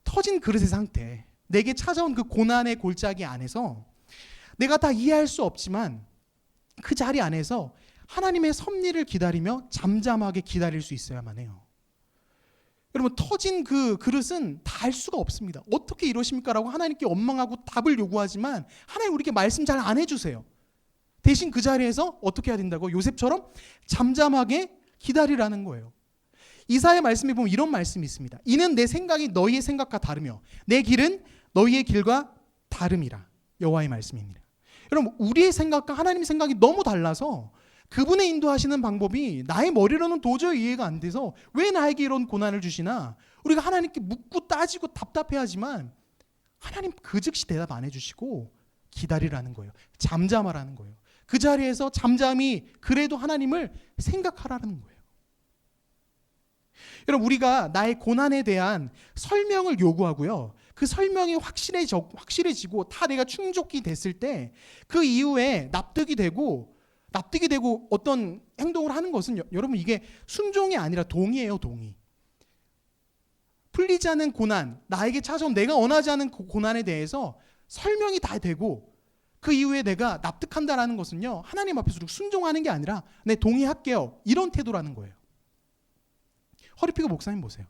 터진 그릇의 상태, 내게 찾아온 그 고난의 골짜기 안에서 내가 다 이해할 수 없지만 그 자리 안에서 하나님의 섭리를 기다리며 잠잠하게 기다릴 수 있어야만 해요. 여러분, 터진 그 그릇은 다 알 수가 없습니다. 어떻게 이러십니까? 라고 하나님께 원망하고 답을 요구하지만 하나님 우리에게 말씀 잘 안 해주세요. 대신 그 자리에서 어떻게 해야 된다고? 요셉처럼 잠잠하게 기다리라는 거예요. 이사야 말씀에 보면 이런 말씀이 있습니다. 이는 내 생각이 너희의 생각과 다르며 내 길은 너희의 길과 다름이라. 여호와의 말씀입니다. 여러분, 우리의 생각과 하나님의 생각이 너무 달라서 그분의 인도하시는 방법이 나의 머리로는 도저히 이해가 안 돼서 왜 나에게 이런 고난을 주시나 우리가 하나님께 묻고 따지고 답답해하지만 하나님 그 즉시 대답 안 해주시고 기다리라는 거예요. 잠잠하라는 거예요. 그 자리에서 잠잠히 그래도 하나님을 생각하라는 거예요. 여러분, 우리가 나의 고난에 대한 설명을 요구하고요. 그 설명이 확실해지고 다 내가 충족이 됐을 때 그 이후에 납득이 되고 어떤 행동을 하는 것은 여러분 이게 순종이 아니라 동의예요. 동의. 풀리지 않는 고난, 나에게 찾아온 내가 원하지 않은 고난에 대해서 설명이 다 되고 그 이후에 내가 납득한다라는 것은요, 하나님 앞에서 순종하는 게 아니라 네, 동의할게요. 이런 태도라는 거예요. 허리피고 목사님 보세요.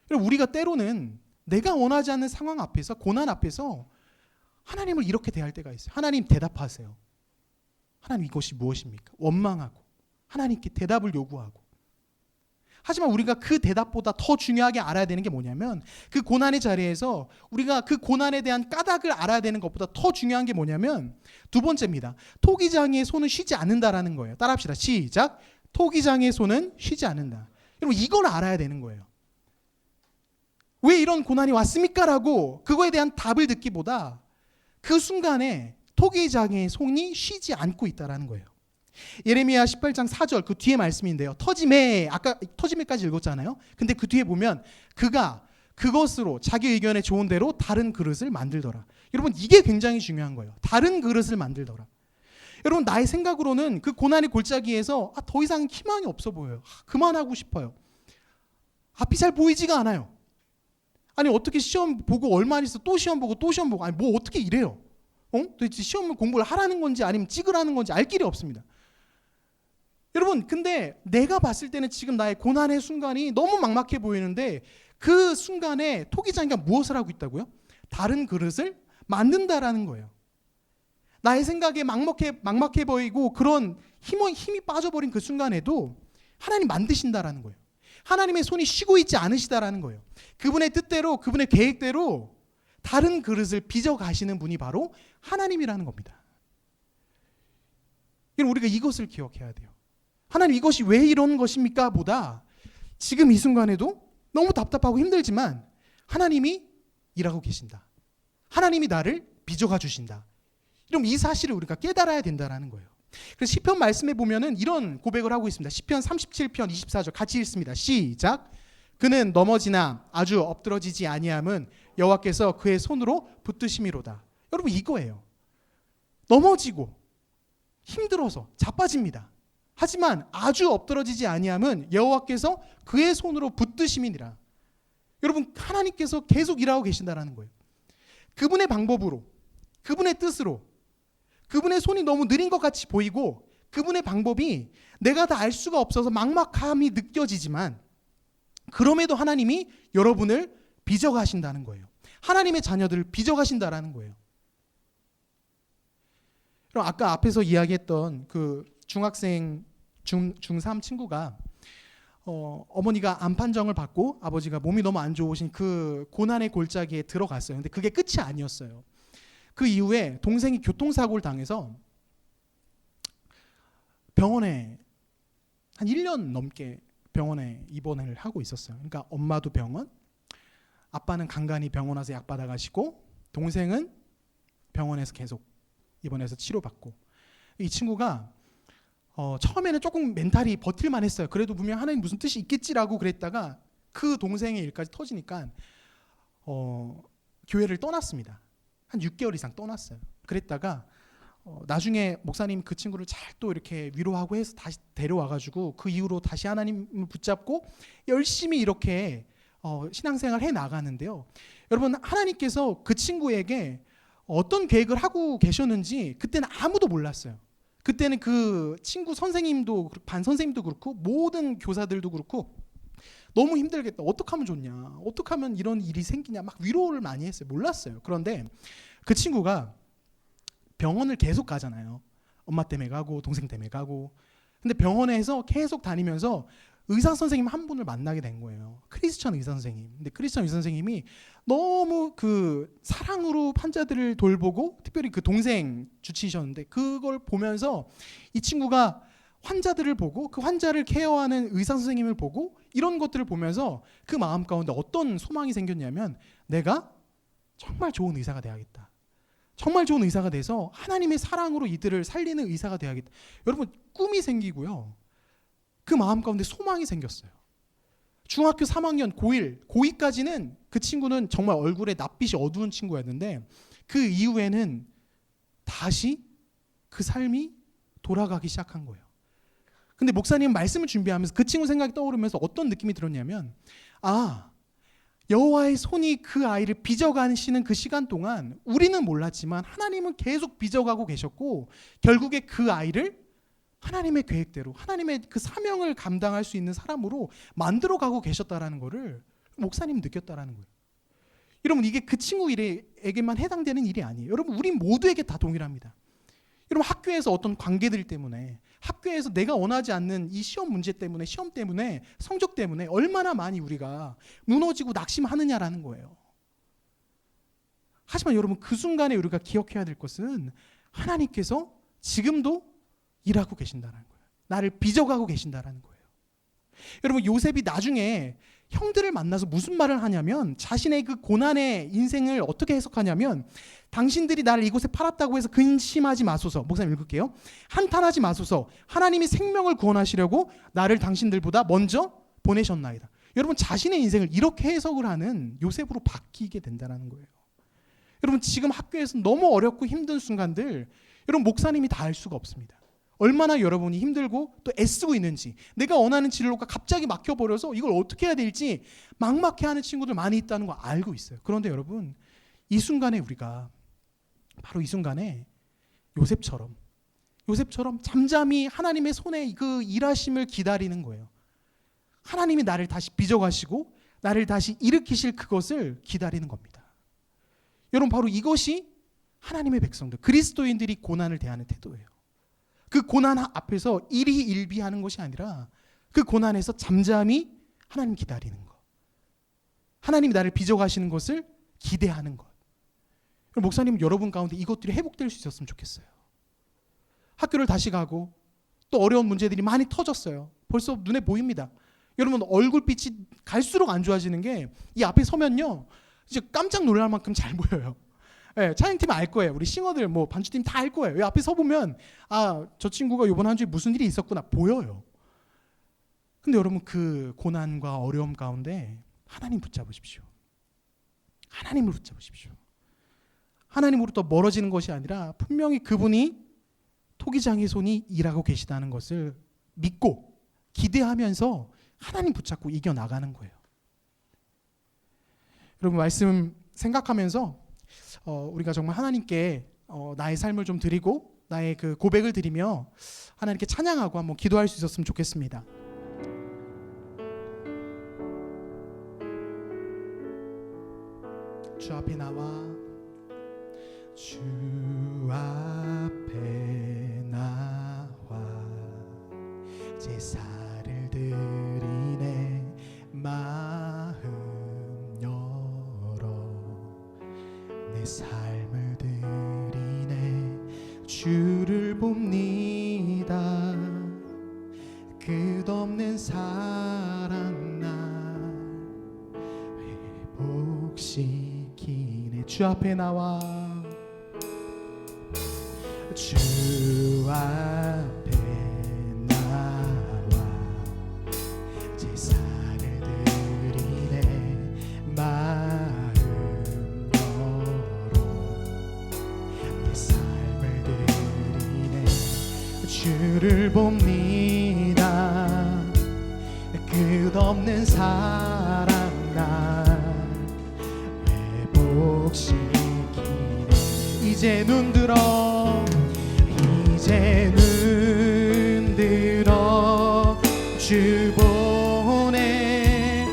우리가 때로는 내가 원하지 않는 상황 앞에서, 고난 앞에서 하나님을 이렇게 대할 때가 있어요. 하나님 대답하세요. 하나님 이것이 무엇입니까? 원망하고 하나님께 대답을 요구하고. 하지만 우리가 그 대답보다 더 중요하게 알아야 되는 게 뭐냐면, 그 고난의 자리에서 우리가 그 고난에 대한 까닭을 알아야 되는 것보다 더 중요한 게 뭐냐면, 두 번째입니다. 토기장이의 손은 쉬지 않는다라는 거예요. 따라합시다. 시작. 토기장이의 손은 쉬지 않는다. 여러분, 이걸 알아야 되는 거예요. 왜 이런 고난이 왔습니까? 라고 그거에 대한 답을 듣기보다 그 순간에 토기장이의 손이 쉬지 않고 있다라는 거예요. 예레미야 18장 4절 그 뒤에 말씀인데요. 터지매, 아까 터지매까지 읽었잖아요. 근데 그 뒤에 보면 그가 그것으로 자기 의견에 좋은 대로 다른 그릇을 만들더라. 여러분, 이게 굉장히 중요한 거예요. 다른 그릇을 만들더라. 여러분, 나의 생각으로는 그 고난의 골짜기에서 더 이상 희망이 없어 보여요. 그만하고 싶어요. 앞이 잘 보이지가 않아요. 아니, 어떻게 시험 보고 얼마 안 있어 또 시험 보고 또 시험 보고, 아니 뭐 어떻게 이래요? 도대체 시험 공부를 하라는 건지 아니면 찍으라는 건지 알 길이 없습니다. 여러분, 근데 내가 봤을 때는 지금 나의 고난의 순간이 너무 막막해 보이는데, 그 순간에 토기장이가 무엇을 하고 있다고요? 다른 그릇을 만든다라는 거예요. 나의 생각에 막막해 보이고 그런 힘이 빠져버린 그 순간에도 하나님 만드신다라는 거예요. 하나님의 손이 쉬고 있지 않으시다라는 거예요. 그분의 뜻대로, 그분의 계획대로 다른 그릇을 빚어 가시는 분이 바로 하나님이라는 겁니다. 우리가 이것을 기억해야 돼요. 하나님, 이것이 왜 이런 것입니까? 보다 지금 이 순간에도 너무 답답하고 힘들지만 하나님이 일하고 계신다. 하나님이 나를 빚어가 주신다. 그럼 이 사실을 우리가 깨달아야 된다는 거예요. 그래서 시편 말씀에 보면은 이런 고백을 하고 있습니다. 시편 37편 24절 같이 읽습니다. 시작. 그는 넘어지나 아주 엎드러지지 아니함은 여호와께서 그의 손으로 붙드심이로다. 여러분, 이거예요. 넘어지고 힘들어서 자빠집니다. 하지만 아주 엎드러지지 아니함은 여호와께서 그의 손으로 붙드심이니라. 여러분, 하나님께서 계속 일하고 계신다라는 거예요. 그분의 방법으로, 그분의 뜻으로. 그분의 손이 너무 느린 것 같이 보이고 그분의 방법이 내가 다 알 수가 없어서 막막함이 느껴지지만, 그럼에도 하나님이 여러분을 빚어가신다는 거예요. 하나님의 자녀들을 빚어가신다라는 거예요. 그럼 아까 앞에서 이야기했던 그 중학생 중3 친구가 어머니가 암 판정을 받고 아버지가 몸이 너무 안 좋으신 그 고난의 골짜기에 들어갔어요. 근데 그게 끝이 아니었어요. 그 이후에 동생이 교통사고를 당해서 병원에 한 1년 넘게 병원에 입원을 하고 있었어요. 그러니까 엄마도 병원, 아빠는 간간히 병원 와서 약 받아가시고, 동생은 병원에서 계속 입원해서 치료받고. 이 친구가 처음에는 조금 멘탈이 버틸만 했어요. 그래도 분명 하나님 무슨 뜻이 있겠지라고 그랬다가 그 동생의 일까지 터지니까 교회를 떠났습니다. 한 6개월 이상 떠났어요. 그랬다가 나중에 목사님 그 친구를 잘 또 이렇게 위로하고 해서 다시 데려와가지고 그 이후로 다시 하나님을 붙잡고 열심히 이렇게 신앙생활 해 나가는데요. 여러분, 하나님께서 그 친구에게 어떤 계획을 하고 계셨는지 그때는 아무도 몰랐어요. 그때는 그 친구 선생님도, 반 선생님도 그렇고 모든 교사들도 그렇고 너무 힘들겠다. 어떻게 하면 좋냐? 어떻게 하면 이런 일이 생기냐? 막 위로를 많이 했어요. 몰랐어요. 그런데 그 친구가 병원을 계속 가잖아요. 엄마 때문에 가고 동생 때문에 가고. 근데 병원에서 계속 다니면서 의사 선생님 한 분을 만나게 된 거예요. 크리스천 의사 선생님. 근데 크리스천 의사 선생님이 너무 그 사랑으로 환자들을 돌보고, 특별히 그 동생 주치셨는데 그걸 보면서 이 친구가 환자들을 보고 그 환자를 케어하는 의사 선생님을 보고 이런 것들을 보면서 그 마음 가운데 어떤 소망이 생겼냐면, 내가 정말 좋은 의사가 돼야겠다. 정말 좋은 의사가 돼서 하나님의 사랑으로 이들을 살리는 의사가 돼야겠다. 여러분, 꿈이 생기고요. 그 마음 가운데 소망이 생겼어요. 중학교 3학년 고2까지는 그 친구는 정말 얼굴에 낯빛이 어두운 친구였는데, 그 이후에는 다시 그 삶이 돌아가기 시작한 거예요. 근데 목사님 말씀을 준비하면서 그 친구 생각이 떠오르면서 어떤 느낌이 들었냐면, 여호와의 손이 그 아이를 빚어가시는 그 시간 동안 우리는 몰랐지만 하나님은 계속 빚어가고 계셨고, 결국에 그 아이를 하나님의 계획대로, 하나님의 그 사명을 감당할 수 있는 사람으로 만들어가고 계셨다라는 것을 목사님 느꼈다라는 거예요. 여러분 이게 그 친구에게만 해당되는 일이 아니에요. 여러분 우리 모두에게 다 동일합니다. 여러분 학교에서 어떤 관계들 때문에, 학교에서 내가 원하지 않는 이 시험 문제 때문에, 시험 때문에, 성적 때문에 얼마나 많이 우리가 무너지고 낙심하느냐라는 거예요. 하지만 여러분 그 순간에 우리가 기억해야 될 것은 하나님께서 지금도 일하고 계신다는 거예요. 나를 빚어가고 계신다는 거예요. 여러분 요셉이 나중에 형들을 만나서 무슨 말을 하냐면, 자신의 그 고난의 인생을 어떻게 해석하냐면, 당신들이 나를 이곳에 팔았다고 해서 근심하지 마소서. 목사님 읽을게요. 한탄하지 마소서. 하나님이 생명을 구원하시려고 나를 당신들보다 먼저 보내셨나이다. 여러분 자신의 인생을 이렇게 해석을 하는 요셉으로 바뀌게 된다는 거예요. 여러분 지금 학교에서 너무 어렵고 힘든 순간들, 여러분 목사님이 다 알 수가 없습니다. 얼마나 여러분이 힘들고 또 애쓰고 있는지, 내가 원하는 진로가 갑자기 막혀버려서 이걸 어떻게 해야 될지 막막해하는 친구들 많이 있다는 거 알고 있어요. 그런데 여러분 이 순간에 우리가 바로 이 순간에 요셉처럼 잠잠히 하나님의 손에 그 일하심을 기다리는 거예요. 하나님이 나를 다시 빚어가시고 나를 다시 일으키실 그것을 기다리는 겁니다. 여러분 바로 이것이 하나님의 백성들, 그리스도인들이 고난을 대하는 태도예요. 그 고난 앞에서 일희일비하는 것이 아니라 그 고난에서 잠잠히 하나님 기다리는 것, 하나님이 나를 빚어가시는 것을 기대하는 것. 목사님 여러분 가운데 이것들이 회복될 수 있었으면 좋겠어요. 학교를 다시 가고 또 어려운 문제들이 많이 터졌어요. 벌써 눈에 보입니다. 여러분 얼굴빛이 갈수록 안 좋아지는 게, 이 앞에 서면요 이제 깜짝 놀랄 만큼 잘 보여요. 네, 찬양팀 알 거예요. 우리 싱어들 뭐 반주팀 다 알 거예요. 앞에 서 보면 저 친구가 이번 한 주에 무슨 일이 있었구나 보여요. 근데 여러분 그 고난과 어려움 가운데 하나님 붙잡으십시오. 하나님을 붙잡으십시오. 하나님으로부터 멀어지는 것이 아니라 분명히 그분이 토기장의 손이 일하고 계시다는 것을 믿고 기대하면서 하나님 붙잡고 이겨나가는 거예요. 여러분 말씀 생각하면서 우리가 정말 하나님께 나의 삶을 좀 드리고 나의 그 고백을 드리며 하나님께 찬양하고 한번 기도할 수 있었으면 좋겠습니다. 주 앞에 나와, 주 앞에 나와 제사를 드리네. 마음 열어 내 삶을 드리네. 주를 봅니다. 끝없는 사랑 날 회복시키네. 주 앞에 나와, 주 앞에 나와 제사를 드리네. 마음 열어 내 삶을 드리네. 주를 봅니다. 끝없는 사랑 날 회복시키네. 이제 눈 들어, 이제 눈 들어 주 보내.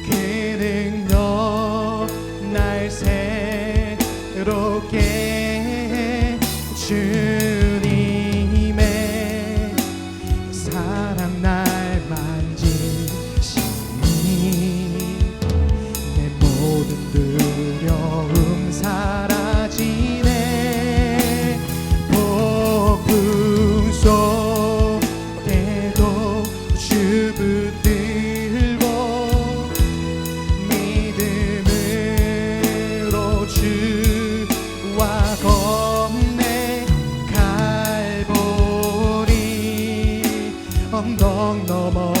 그 능력 날 새롭게 해. 주님의 사랑 날 만지시니 내 모든 두려움 사라지네. 폭풍 속에도 주 붙들고 믿음으로 주와 걷네. 갈보리 언덕 넘어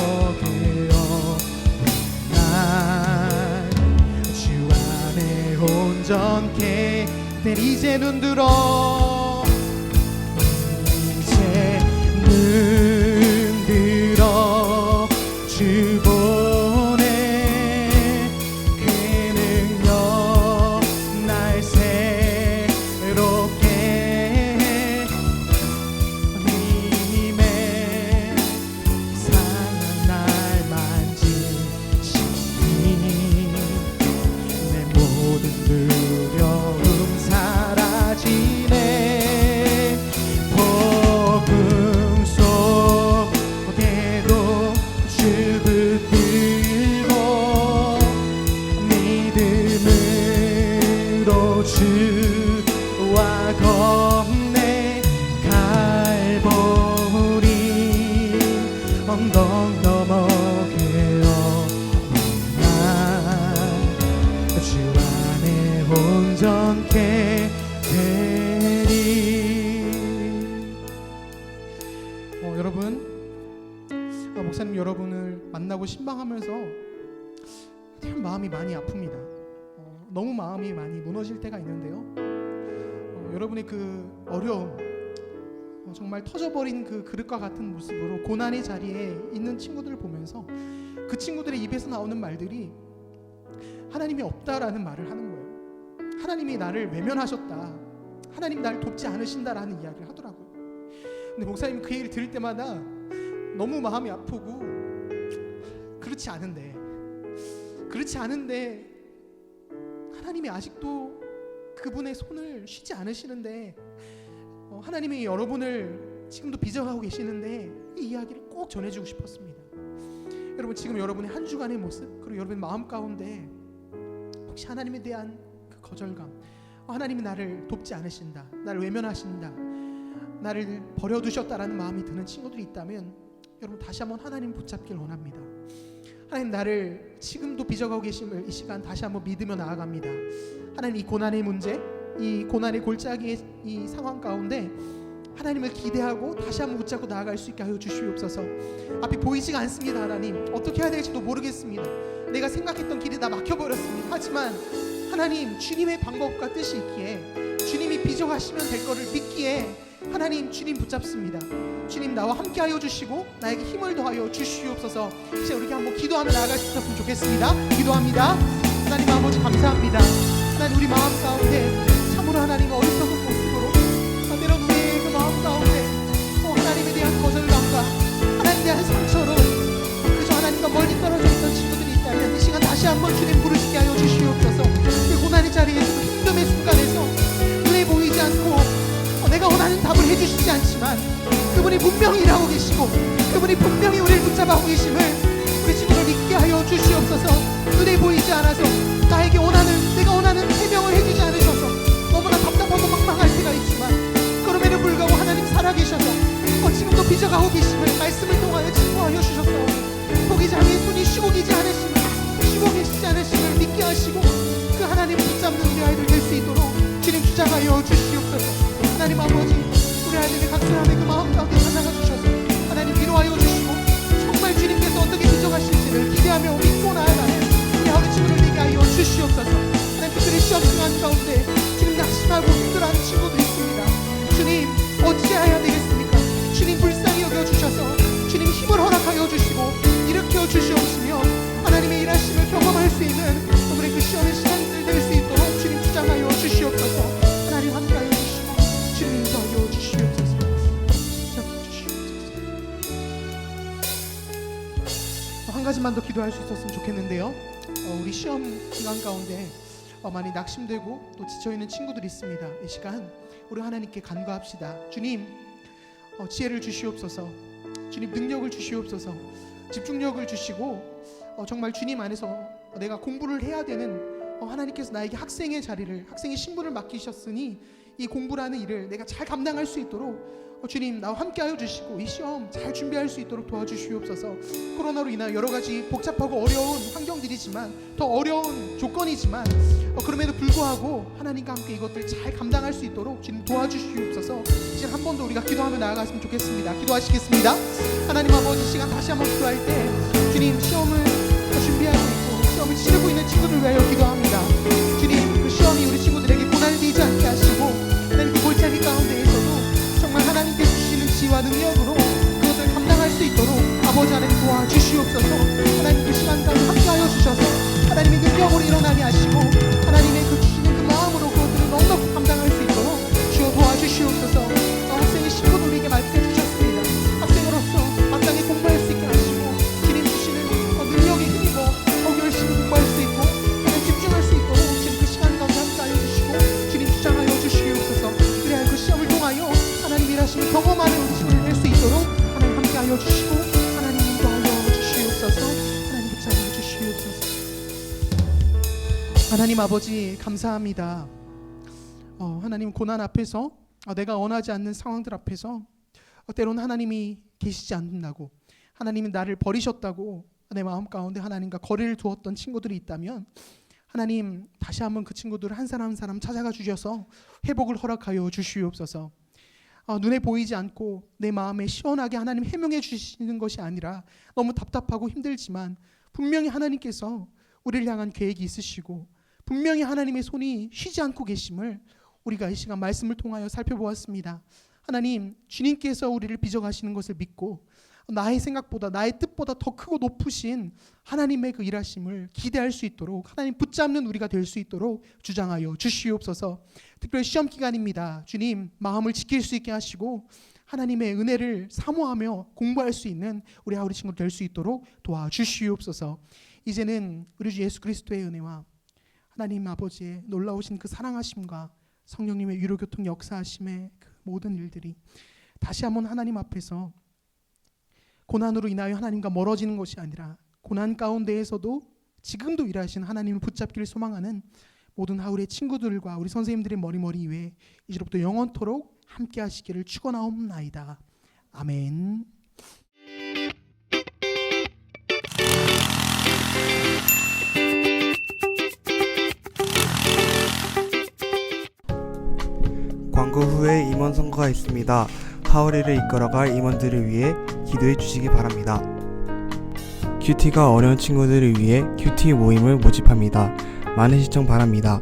주 안에 온전케 될. 이제 눈 들어, 이제 눈 들어 주 보내. 그 능력 날 새롭게 해. 님의 사랑 날 만지시니 내 모든 주와 건네 갈보리 언덕 너머 주 안에 온전케 되리. 여러분, 목사님 여러분을 만나고 신방하면서 참 마음이 많이 아픕니다. 너무 마음이 많이 무너질 때가 있는데요. 여러분의 그 어려움, 정말 터져버린 그 그릇과 같은 모습으로 고난의 자리에 있는 친구들을 보면서 그 친구들의 입에서 나오는 말들이 하나님이 없다라는 말을 하는 거예요. 하나님이 나를 외면하셨다, 하나님 나를 돕지 않으신다라는 이야기를 하더라고요. 근데 목사님 그 얘기를 들을 때마다 너무 마음이 아프고, 그렇지 않은데 하나님이 아직도 그분의 손을 쉬지 않으시는데, 하나님이 여러분을 지금도 빚어가고 계시는데 이 이야기를 꼭 전해주고 싶었습니다. 여러분, 지금 여러분의 한 주간의 모습, 그리고 여러분의 마음 가운데 혹시 하나님에 대한 그 거절감, 하나님이 나를 돕지 않으신다, 나를 외면하신다, 나를 버려두셨다라는 마음이 드는 친구들이 있다면 여러분 다시 한번 하나님 붙잡길 원합니다. 하나님 나를 지금도 빚어가고 계심을 이 시간 다시 한번 믿으며 나아갑니다. 하나님 이 고난의 문제, 이 고난의 골짜기의 이 상황 가운데 하나님을 기대하고 다시 한번 붙잡고 나아갈 수 있게 하여 주시옵소서. 앞이 보이지가 않습니다. 하나님 어떻게 해야 될지도 모르겠습니다. 내가 생각했던 길이 다 막혀버렸습니다. 하지만 하나님 주님의 방법과 뜻이 있기에, 주님이 빚어가시면 될 거를 믿기에 하나님 주님 붙잡습니다. 주님 나와 함께하여 주시고 나에게 힘을 더하여 주시옵소서. 이제 우리 한번 기도하며 나아갈 수 있었으면 좋겠습니다. 기도합니다. 하나님 아버지 감사합니다. 하나님 우리 마음 가운데 참으로 하나님 어리석은 모습으로 때론 우리의 그 마음 가운데 하나님에 대한 거절감과 하나님에 대한 상처로 그저 하나님과 멀리 떨어져 있던 친구들이 있다면 이 시간 다시 한번 주님 부르시게 하여 주시옵소서. 그 고난의 자리에서, 그 힘듦의 순간에서 눈에 보이지 않고 내가 원하는 답을 해주시지 않지만 그분이 분명히 일하고 계시고 그분이 분명히 우리를 붙잡아오고 계심을 우리 친구를 믿게 하여 주시옵소서. 눈에 보이지 않아서 나에게 내가 원하는 해명을 해주지 않으셔서 너무나 답답하고 막막할 때가 있지만 그럼에도 불구하고 하나님 살아계셔서 지금도 빚어가고 계심을 말씀을 통하여 증거하여 주셔서 포기지 않은 손이 쉬고 계시지 않으심을 믿게 하시고 그 하나님을 붙잡는 우리 아이들 될 수 있도록 주님 주장하여 주시옵소서. 하나님 아버지 우리 아이들의 각 사람의 그 마음 가운데 찾아가 주셔서 하나님 위로하여 주시고 정말 주님께서 어떻게 빚어가실지를 기대하며 믿고 나아가는 우리 아버지 친구를 되게 하여 주시옵소서. 하나님 그들의 시험 시간 가운데 지금 낙심하고 힘들어하는 친구들이 있습니다. 주님 어찌해야 되겠습니까? 주님 불쌍히 여겨주셔서 주님 힘을 허락하여 주시고 일으켜 주시옵시며 하나님의 일하심을 경험할 수 있는 우리 그 시험의 시간들 될 수 있도록 주님 주장하여 주시옵소서. 하나님 함께하여 주시고 주님 인도하여 주시옵소서. 한 가지만 더 기도할 수 있었으면 좋겠는데요. 우리 시험 기간 가운데 많이 낙심되고 또 지쳐있는 친구들이 있습니다. 이 시간 우리 하나님께 간구합시다. 주님 지혜를 주시옵소서. 주님 능력을 주시옵소서. 집중력을 주시고 정말 주님 안에서 내가 공부를 해야 되는 하나님께서 나에게 학생의 신분을 맡기셨으니 이 공부라는 일을 내가 잘 감당할 수 있도록 주님 나와 함께하여 주시고 이 시험 잘 준비할 수 있도록 도와주시옵소서. 코로나로 인하여 여러 가지 복잡하고 어려운 환경들이지만 더 어려운 조건이지만 그럼에도 불구하고 하나님과 함께 이것들 잘 감당할 수 있도록 주님 도와주시옵소서. 지금 한 번 더 우리가 기도하며 나아갔으면 좋겠습니다. 기도하시겠습니다. 하나님 아버지 시간 다시 한번 기도할 때 주님 시험을 준비하고 있고 시험을 치르고 있는 친구들 위하여 기도합니다. 주님 그 시험이 우리 친구들에게 고난을 되지 않게 하시고 하나님 그 골짜기 가운데에서도 정말 하나님께 주시는 지혜와 능력으로 그것을 감당할 수 있도록 아버지 하나님 도와주시옵소서. 하나님 그 시간 가운데 함께하여 주셔서 하나님의 능력으로 일어나게 하시고 하나님의 그 주시는 그 마음으로 그것들을 넉넉히 감당할 수 있도록 주여 도와주시옵소서. 학생의 신분을 우리에게 말씀해 주셨습니다. 학생으로서 마땅히 공부할 수 있게 하시고 주님 주시는 능력에 힘입어 더 열심히 공부할 수 있고 하나님 집중할 수 있도록 주님 그 시간 가운데 함께하여 주시고 주님 주장하여 주시옵소서. 그래야 그 시험을 통하여 하나님 일하심을 경험하는 우리 친구들 될 수 있도록 하나님 함께하여 주시고 하나님 인도하여 주시옵소서. 하나님 붙잡아 주시옵소서. 하나님 아버지 감사합니다. 하나님 고난 앞에서 내가 원하지 않는 상황들 앞에서 때로는 하나님이 계시지 않는다고, 하나님이 나를 버리셨다고 내 마음 가운데 하나님과 거리를 두었던 친구들이 있다면 하나님 다시 한번 그 친구들을 한 사람 한 사람 찾아가 주셔서 회복을 허락하여 주시옵소서. 눈에 보이지 않고 내 마음에 시원하게 하나님 해명해 주시는 것이 아니라 너무 답답하고 힘들지만 분명히 하나님께서 우리를 향한 계획이 있으시고 분명히 하나님의 손이 쉬지 않고 계심을 우리가 이 시간 말씀을 통하여 살펴보았습니다. 하나님, 주님께서 우리를 빚어가시는 것을 믿고 나의 생각보다 나의 뜻보다 더 크고 높으신 하나님의 그 일하심을 기대할 수 있도록 하나님 붙잡는 우리가 될 수 있도록 주장하여 주시옵소서. 특별히 시험 기간입니다. 주님, 마음을 지킬 수 있게 하시고 하나님의 은혜를 사모하며 공부할 수 있는 우리 아우리 친구들 될 수 있도록 도와주시옵소서. 이제는 우리 주 예수 그리스도의 은혜와 하나님 아버지의 놀라우신 그 사랑하심과 성령님의 위로교통 역사하심의 그 모든 일들이 다시 한번 하나님 앞에서 고난으로 인하여 하나님과 멀어지는 것이 아니라 고난 가운데에서도 지금도 일하시는 하나님을 붙잡기를 소망하는 모든 하울의 친구들과 우리 선생님들의 머리 위에 이제부터 영원토록 함께 하시기를 축원하옵나이다. 아멘. 광고 후에 임원 선거가 있습니다. 하울이를 이끌어갈 임원들을 위해 기도해 주시기 바랍니다. 큐티가 어려운 친구들을 위해 큐티 모임을 모집합니다. 많은 시청 바랍니다.